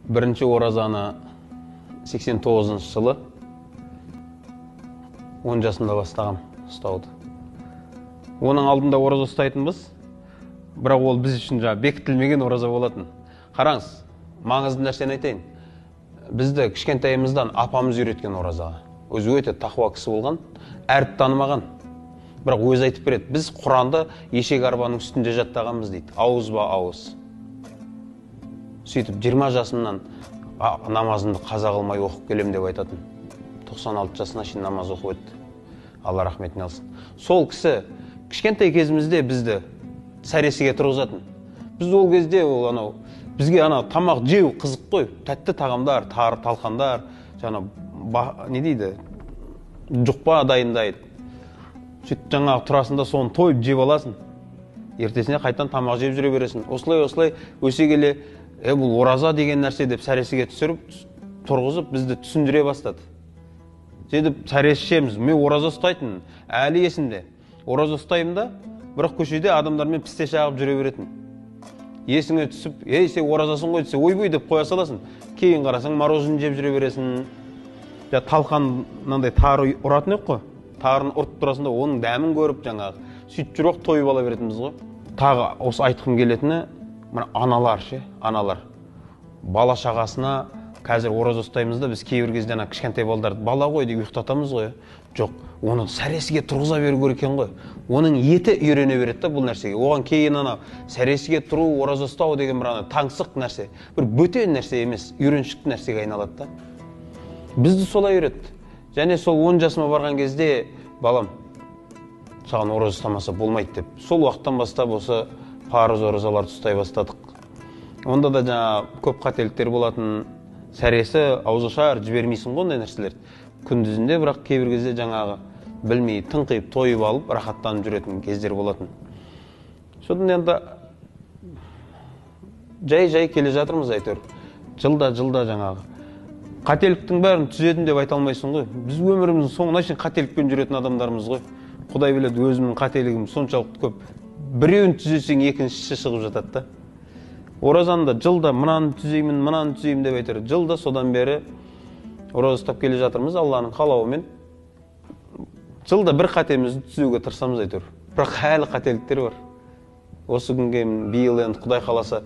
Бірінші оразаны 89 жылы 10 жасында бастағам ұстауды. Оның алдында ораза ұстайтынбыз, бірақ ол біз үшін бекітілмеген ораза болатын. Қараңыз, маңызды нәрсені айтайын. Бізді кішкентайымыздан апамыз үйреткен оразаға. Өзі өте тақуа кісі болған, әріп танымаған. Бірақ өзі айтып береді, біз Құранды ешек арбаның үстінде жаттағанбыз дейді, ауызба ауыз. Сөйтіп 20 жасымнан намазымды қаза қылмай оқып келем деп айтатын. 96 жасына шейін намаз оқып өтті. Алла рахметіне алсын. Сол кісі кішкентай кезімізде бізді сәресіге тұрғызатын. Біз ол кезде бізге тамақ жеу қызық қой. Тәтті тағамдар, талқандар, не дейді, жұқпа дайындайды. Сөйтіп тұрасында соны тойып жеп аласың. Ертесіне қайтадан тамақ жеп жүре бересің. Осылай өсе келе, бұл ораза деген нәрсе деп сәресіге тұрғызып бізді түсіндіре бастады. Сөйтіп сәресішеміз, мен ораза ұстайтын, әлі есімде. Ораза ұстаймын да, бірақ көшеде адамдармен пісте шағып жүре беретін. Есіңе түсіп, сен оразасын ғой десе, ойбой деп қоя саласың. Кейін қарасаң, мороженое жеп жүре бересің. Талқаннандай тары ұратын ек қой. Тарын ұрып тұрасында оның дәмін көріп, сөйтіп жүріп тойып ала беретінбіз ғой. Тағы осы айтқым келетіні, аналар. Бала шағасына қазір ораза ұстаймыз да, біз кейбір кезде кішкентай балдарды бала ғой деп ұйықтатамыз ғой. Жоқ, оны сәресіге тұрғыза беру керек екен ғой. Оның еті үйрене береді да бұл нәрсеге. Оған кейін сәресіге тұру, ораза ұстау деген таңсық нәрсе, бір бөтен нәрсе емес, үйреншікті нәрсеге айналады да. Бізді солай үйретті. Және сол 10 жасыма барған кезде балам, саған ораза ұстамаса болмайды деп. Сол уақыттан бастап осы парыз оразаларды ұстай бастадық. Онда да көп қателіктер болатын. Сәресі ауызашар жібермейсің ғой ондай нәрселерді. Күндізінде, бірақ кейбір кезде білмей тыңқиып тойып алып, рахаттанып жүретін кездер болатын. Содан енді жай келе жатырмыз әйтеуір. Жылда қателіктің бәрін түзетін деп айта алмайсың ғой. Біз өміріміздің соңына шейін қателікпен жүретін адамдармыз ғой. Құдай біледі, өзімнің қателігім соншалықты көп. Біреуін түзесең, екіншісі шығып жатады да. Оразанда жылда мынаны түзеймін деп айтыр. Жылда содан бері ораза ұстап келе жатырмыз Алланың қалауымен. Жылда бір қатемізді түзеуге тырысамыз әйтеуір. Бірақ әлі қателіктер бар. Осы күнге биыл енді Құдай қаласа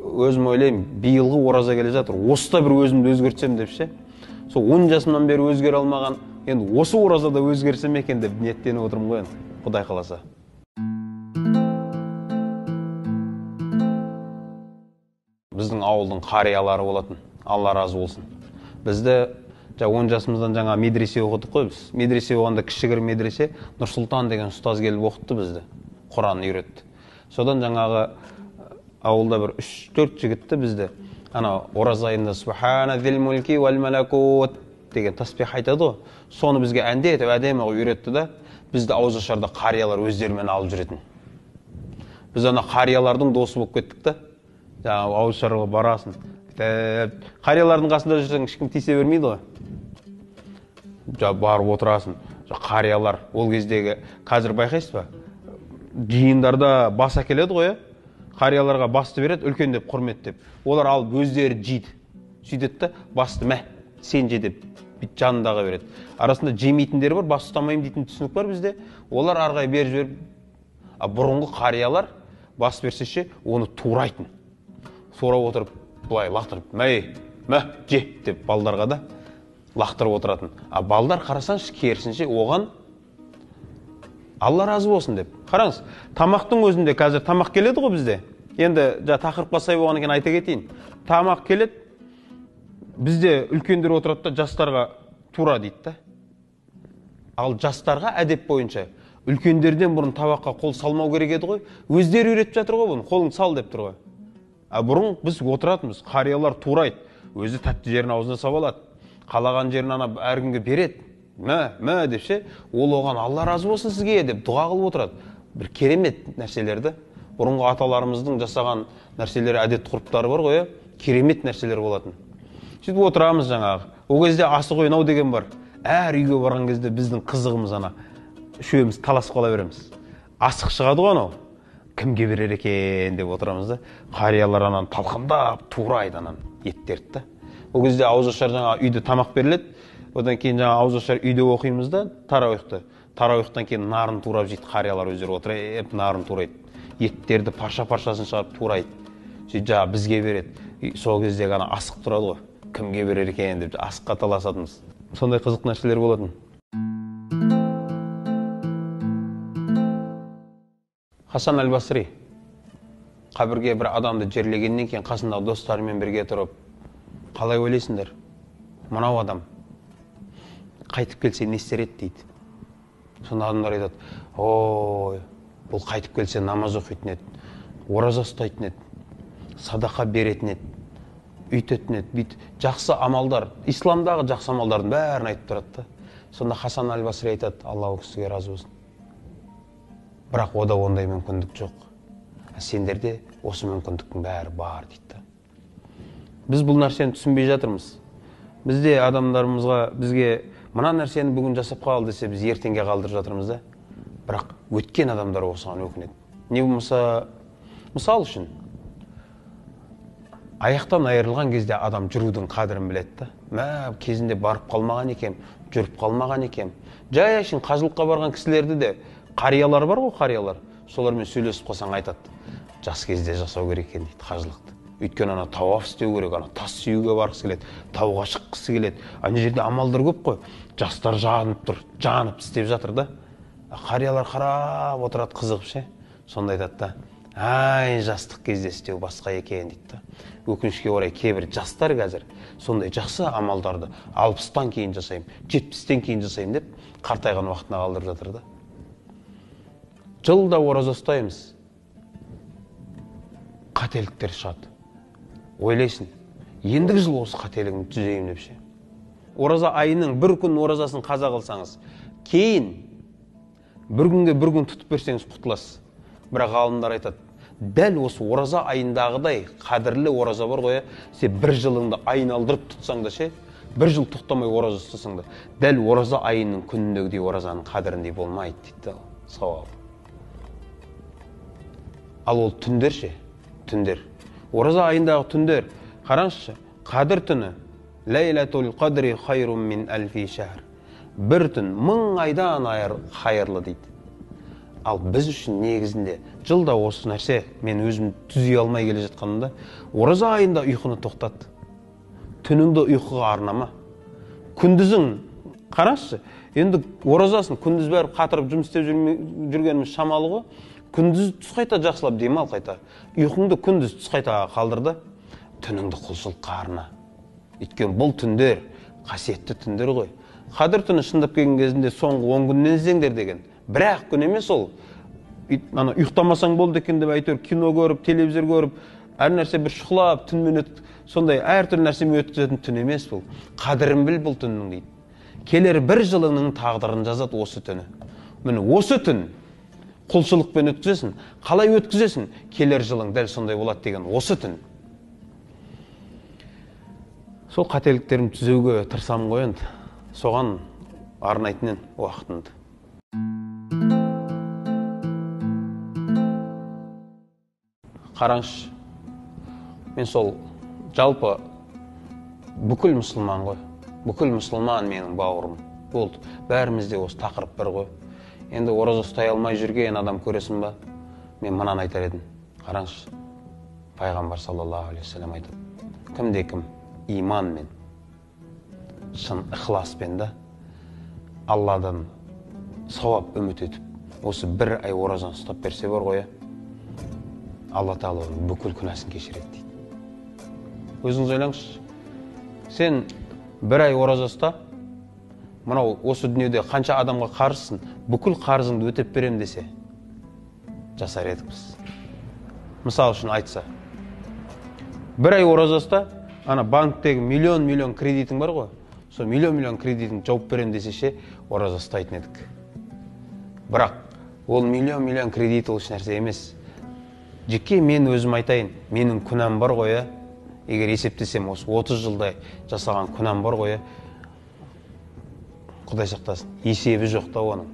өзім ойлаймын, биылғы ораза келе жатыр. Осыда бір өзімді өзгертсем деп ше. Сол 10 жасымнан бері өзгере алмаған, енді осы оразада өзгерсем екен деп ниеттеніп отырмын ғой енді, Құдай қаласа. Біздің ауылдың қариялары болатын, Алла разы болсын. Бізді 10 жасымыздан медресе оқыдық қой біз. Медресе оғанда кішігірім медресе, Нұрсұлтан деген ұстаз келіп оқытты бізді, Құран үйретті. Содан ауылда бір 3-4 жігітті бізді ораза айында Субхана зил мульки вал малакут деген таспих айтады ғой. Соны бізге әндетіп әдемі үйретті да, бізді ауызашарда қариялар өздерімен алып жүретін. Біз қариялардың досы болып кеттік та. Ауызашарға барасың. Қариялардың қасында жүрсең ешкім тисе бермейді ғой. Барып отырасың. Қариялар ол кездегі, қазір байқайсыз ба? Жиындарда бас әкеледі ғой. Қарияларға басты береді, үлкен деп құрмет деп. Олар алып өздері жейді. Сөйтеді да, басты сен же деп жанындағы береді. Арасында жемейтіндер бар, бас ұстамайым дейтін түсінік бар бізде. Олар арғай беріп жіберіп, бұрынғы қариялар бас берсеше, оны турайтын. Сорап отырып, бұлай лақтырып, же деп балдарға да лақтырып отыратын. Балдар қарасаңшы керісінше оған Алла разы болсын деп. Қараңыз, тамақтың өзінде қазір тамақ келеді ғой бізде. Енді тақырыпқа сай болғаннан кейін айта кетейін. Тамақ келеді, бізде үлкендер отырады да жастарға тура дейді да. Ал жастарға әдеп бойынша үлкендерден бұрын табаққа қол салмау керек еді ғой. Өздері үйретіп жатыр ғой бұны, қолың сал деп тұр ғой. Бұрын біз отыратынбыз, қариялар турайды. Өзі тәтті жерін аузына салып алады. Қалаған жерін әркімге береді. Деп ше, ол оған Алла разы болсын сізге деп дұға қылып отырады. Бір керемет нәрселерді, бұрынғы аталарымыздың жасаған нәрселері, әдет ғұрыптары бар ғой, керемет нәрселер болатын. Сөйтіп отырамыз Ол кезде асық ойнау деген бар. Әр үйге барған кезде біздің қызығымыз үшеуміз таласып қала береміз. Асық шығады ғой кімге берер екен деп отырамыз да. Қариялар талқандап турайды еттерді да. Ол кезде ауызашар жаңа үйде тамақ беріледі, одан кейін жаңа ауызашар үйде оқимыз да тарауихты. Тарауихтан кейін нарын турап жейді, қариялар өздері отырып нарын турайды. Еттерді парша-паршасын шығарып турайды. Сөйтіп жаңа бізге береді. Сол кезде ғана асық тұрады ғой. Кімге берер екен деп асыққа таласатынбыз. Сондай қызық нәрселер болатын. Хасан әл-Басри қабірге бір адамды жерлегеннен кейін қасындағы достарымен бірге тұрып, қалай ойлайсыңдар? Мынау адам қайтып келсе не істер еді дейді. Сонда адамдар айтады, ой, бұл қайтып келсе намаз оқитын еді, ораза ұстайтын еді, садақа беретін еді, үйтетін еді, бүйт. Жақсы амалдар, исламдағы жақсы амалдардың бәрін айтып тұрады. Сонда Хасан әл-Басри айтады, Алла о кісіге разы болсын. Бірақ ода ондай мүмкіндік жоқ. Сендерде осы мүмкіндіктің бәрі бар дейді. Біз бұл нәрсені түсінбей жатырмыз. Бізде адамдарымызға, бізге мына нәрсені бүгін жасап қалды десе, біз ертеңге қалдырып жатырмыз да. Бірақ өткен адамдар осыған өкінеді. Не болмаса, мысал үшін, аяқтан айырылған кезде адам жүрудің қадірін біледі да. Кезінде барып қалмаған екем, жүріп қалмаған екем. Жай үшін қажылыққа барған кісілерді де, қариялар бар ғой, қариялар. Солармен сөйлесіп қалсаң айтады. Жас кезде жасау керек екен дейді қажылықты. Өйткені ана тауап істеу керек, ана тас сүюге барғысы келеді, тауға шыққысы келеді. Ана жерде амалдар көп қой. Жастар жанып тұр, жанып істеп жатыр да. Қариялар қарап отырады қызығып ше. Сонда айтады да, ай, жастық кезде істеу басқа екен дейді да. Өкінішке орай кейбір жастар қазір сондай жақсы амалдарды 60-тан кейін жасаймын, 70-тен кейін жасаймын деп қартайған уақытына қалдырып жатыр да. Жылда ораза ұстаймыз. Қателіктер шығады. Ойлайсың, ендігі жыл осы қателігімді түзеймін деп ше. Ораза айының бір күн оразасын қаза қылсаңыз, кейін бір күнге бір күн тұтып берсеңіз құтыласыз. Бірақ ғалымдар айтады, дәл осы ораза айындағыдай қадірлі ораза бар ғой, сен бір жылыңды айналдырып тұтсаң да ше, бір жыл тоқтамай ораза ұстасаң да, дәл ораза айының күніндегідей оразаның қадіріндей болмайды дейді сауабы. Ал ол түндер ше, түндер. Ораза айындағы түндер, қараңызшы, қадір түні, ләйләтул қадри хайрун мин әлфи шәһр. Бір түн 1000 айдан хайырлы дейді. Ал біз үшін негізінде жылда осы нәрсе, мен өзім түзей алмай келе жатқанымда, ораза айында ұйқыны тоқтат. Түніңді ұйқыға арнама. Күндізің, қараңызшы, енді оразасын күндіз бәрі қатырып жұмыс істеп жүргеніміз шамалы ғой. Күндіз түс қайта жақсылап демал қайта. Ұйқыңды күндіз түс қайта қалдырды, түніңді құлшылыққа арна. Өйткені бұл түндер қасиетті түндер ғой. Қадір түні шындап келген кезінде соңғы 10 күннен іздеңдер деген. Бірақ күн емес ол. Ұйықтамасаң болды екен деп әйтеуір кино көріп, телевизор көріп, әр нәрсе бір шұқылап, түнмен сондай әртүрлі нәрсемен өткізетін түн емес бұл. Қадірін біл бұл түннің дейді. Келер бір жылыңның тағдырын жазады осы түні. Міне осы түн құлшылықпен өткізесің. Қалай өткізесің? Келер жылың дәл сондай болады деген осы түн. Сол қателіктерімді түзеуге тырысамын ғой енді. Соған арнайтын уақытымды. Қараңызшы, мен сол жалпы бүкіл мұсылман ғой. Бүкіл мұсылман менің бауырым. Болды. Бәрімізде осы тақырып бір ғой. Енді ораза ұстай алмай жүрген адам көресің ба? Мен мынаны айтар едім. Қараңызшы, пайғамбар саллаллаху алейхи вассалам айтады. Кімде-кім иманмен, шын ықыласпен да Алладан сауап үміт етіп, осы бір ай оразаны ұстап берсе бар ғой, Алла Тағала оның бүкіл күнәсін кешіреді дейді. Өзіңіз ойлаңызшы, сен бір ай ораза ұста, мынау осы дүниеде қанша адамға қарызсың, бүкіл қарызыңды өтеп берем десе, жасар едік біз. Мысал үшін айтса, бір ай ораза ұста, ана банктегі миллион кредитің бар ғой, сол миллион кредитің жауып берем десе ше, ораза ұстайтын едік. Бірақ ол миллион кредит ол нәрсе емес. Жеке мен өзім айтайын, менің күнәм бар ғой, егер есептесем, осы 30 жылдай жасаған күнәм бар ғой, Құдай сақтасын, есебі жоқ та оның.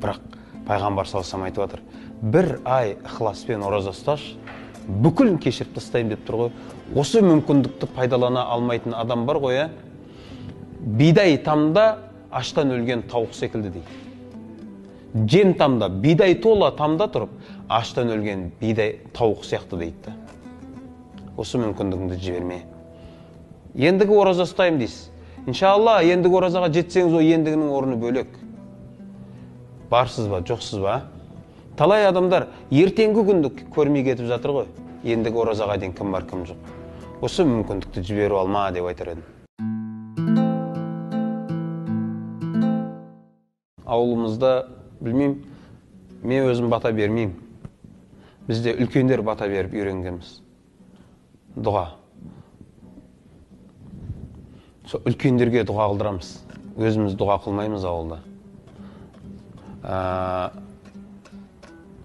Бірақ пайғамбар саллаллаху алейхи вассалам айтып жатыр, бір ай ықыласпен ораза ұсташ, бүкілін кешіріп тастаймын деп тұр ғой. Осы мүмкіндікті пайдалана алмайтын адам бар ғой, ә? Бидай тамда аштан өлген тауық секілді дейді. Жем тамда, бидай тола тамда тұрып, аштан өлген бидай тауық сияқты дейді. Осы мүмкіндігіңді жіберме. Ендігі ораза ұстаймын дейсіз. Иншалла, ендігі оразаға жетсеңіз, о ендігінің орны бөлек. Барсыз ба, жоқсыз ба? Талай адамдар ертеңгі күнді көрмей кетіп жатыр ғой. Ендігі оразаға дейін кім бар, кім жоқ. Осы мүмкіндікті жіберіп алма деп айтар едім. Ауылымызда, білмеймін, мен өзім бата бермеймін. Бізде үлкендер бата беріп үйренгенбіз. Дұға. Сол үлкендерге дұға қылдырамыз. Өзіміз дұға қылмаймыз ауылда.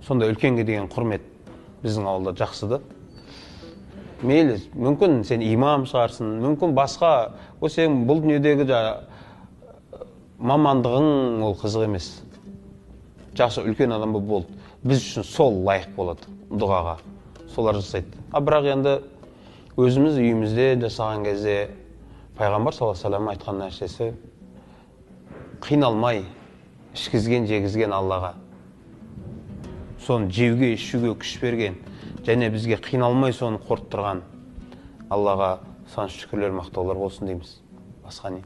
Сонда үлкенге деген құрмет біздің ауылда жақсыды. Мейлі, мүмкін сен имам шығарсың, мүмкін басқа, о сен бұл дүниедегі мамандығың ол қызық емес. Жақсы үлкен адам болды. Біз үшін сол лайық болады дұғаға. Солар жасайды. Бірақ енді өзіміз үйімізде жасаған кезде пайғамбар саллаллаху алейхи ва саллям айтқан нәрсесі қиналмай ішкізген, жегізген Аллаға. Соны жеуге, ішуге күш берген, және бізге қиналмай соны қорыттырған Аллаға сан шүкірлер, мақтаулар болсын дейміз. Басқа не?